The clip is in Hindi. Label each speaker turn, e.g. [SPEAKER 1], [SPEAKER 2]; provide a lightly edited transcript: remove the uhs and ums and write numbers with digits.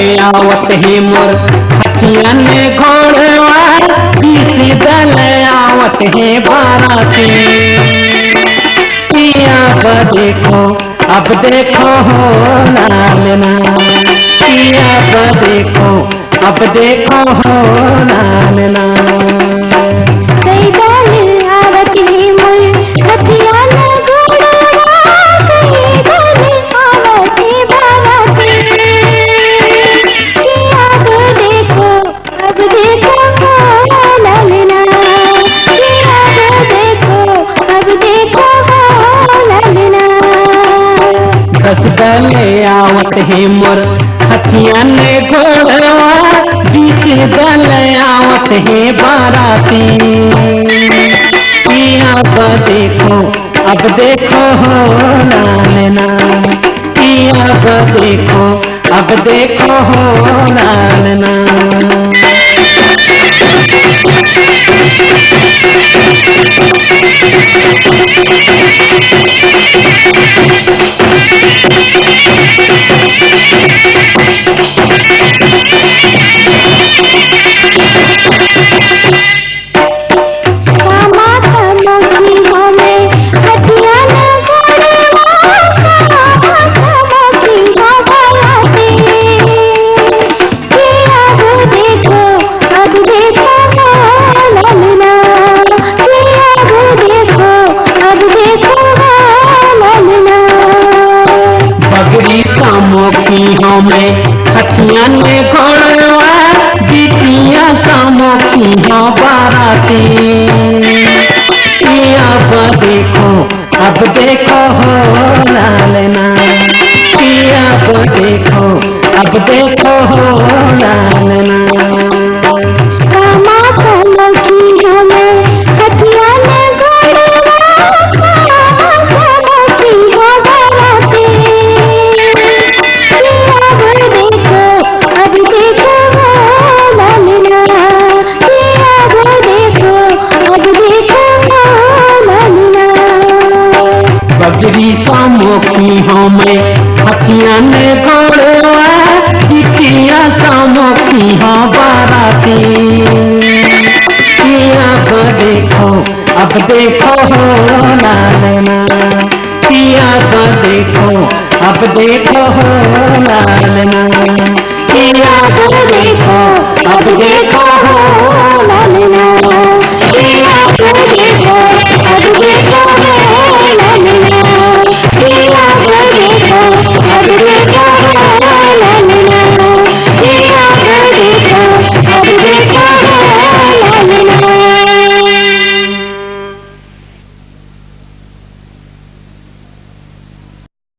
[SPEAKER 1] आवत ही मोर हथिया ने घोड़वा बीसी दल आवत है बाराती। अब देखो हो लालना, अब देखो हो लालना। दले आवत है मोर हथिया ने घोड़वा बीच दल आवत है बाराती। अब देखो हो लालना, अब देखो हो लालना। हमें हथिया ने घोड़वा बिटिया कामों की हो बाराती। अब देखो हो लालना, अब देखो हो लालना। बगरी कामों की हमें हथिया ने घोड़वा बिटिया कामों की हो बाराती। अब देखो हो लालना, अब देखो हो लालना। अब देखो हो लालना।